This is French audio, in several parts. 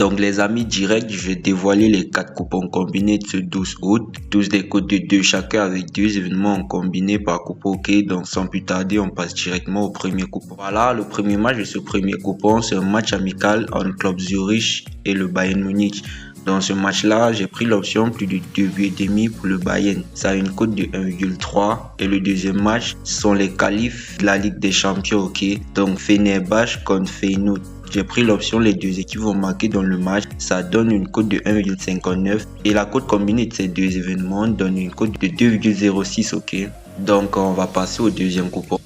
Donc les amis, direct, je vais dévoiler les 4 coupons combinés de ce 12 août. Tous des codes de 2 chacun avec 2 événements en combiné par coupon. Ok, donc sans plus tarder, on passe directement au premier coupon. Voilà, le premier match de ce premier coupon, c'est un match amical entre Club Zurich et le Bayern Munich. Dans ce match-là, j'ai pris l'option plus de 2 buts et demi pour le Bayern. Ça a une cote de 1,3. Et le deuxième match, ce sont les qualifs de la Ligue des Champions, ok. Donc Fenerbahçe contre Feyenoord. J'ai pris l'option les deux équipes vont marquer dans le match. Ça donne une cote de 1,59. Et la cote combinée de ces deux événements donne une cote de 2,06, ok. Donc on va passer au deuxième coupon.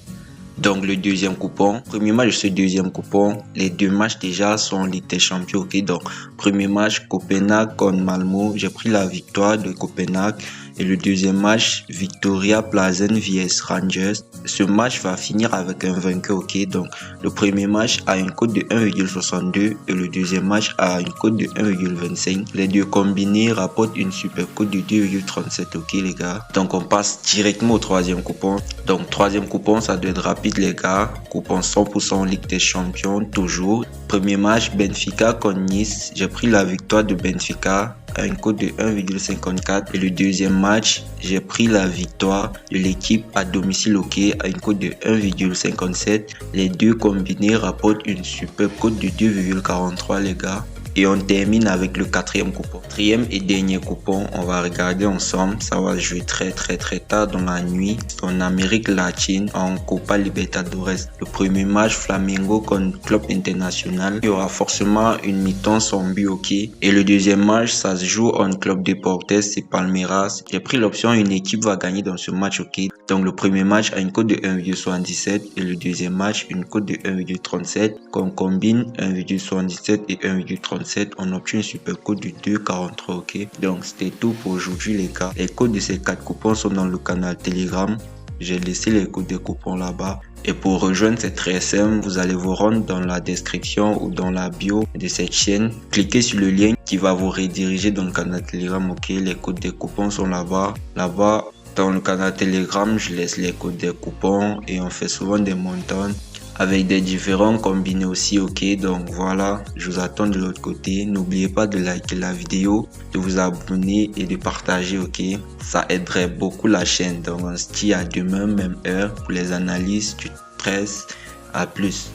Donc le deuxième coupon, premier match de ce deuxième coupon, les deux matchs déjà sont en Ligue des Champions, ok. Donc premier match Copenhague contre Malmö, j'ai pris la victoire de Copenhague. Et le deuxième match, Victoria Plazen vs Rangers. Ce match va finir avec un vainqueur, ok. Donc le premier match a une cote de 1,62 et le deuxième match a une cote de 1,25. Les deux combinés rapportent une super cote de 2,37, ok les gars. Donc on passe directement au troisième coupon. Donc troisième coupon, ça doit être rapide les gars. Coupon 100% Ligue des Champions, toujours. Premier match, Benfica contre Nice. J'ai pris la victoire de Benfica à une cote de 1,54 et le deuxième match, j'ai pris la victoire de l'équipe à domicile, ok, à une cote de 1,57. Les deux combinés rapportent une super cote de 2,43 les gars. Et on termine avec le quatrième coupon. Quatrième et dernier coupon, on va regarder ensemble. Ça va jouer très tard dans la nuit en Amérique latine en Copa Libertadores. Le premier match, Flamengo contre Club Internacional. Il y aura forcément une mi-temps sans but, ok. Et le deuxième match, ça se joue en Club Deportes, c'est Palmeiras. J'ai pris l'option une équipe va gagner dans ce match, ok. Donc le premier match a une cote de 1,77 et le deuxième match une cote de 1,37. Qu'on combine 1,77 et 1,37. On obtient une super code de 2,43, ok. Donc c'était tout pour aujourd'hui les gars. Les codes de ces 4 coupons sont dans le canal Telegram. J'ai laissé les codes des coupons là-bas. Et pour rejoindre, c'est très simple. Vous allez vous rendre dans la description ou dans la bio de cette chaîne. Cliquez sur le lien qui va vous rediriger dans le canal Telegram, ok. Les codes des coupons sont là-bas. Là-bas, dans le canal Telegram, je laisse les codes des coupons et on fait souvent des montants avec des différents combinés aussi, ok. Donc voilà, je vous attends de l'autre côté. N'oubliez pas de liker la vidéo, de vous abonner et de partager, ok. Ça aiderait beaucoup la chaîne. Donc on se dit à demain, même heure pour les analyses du 13. À plus.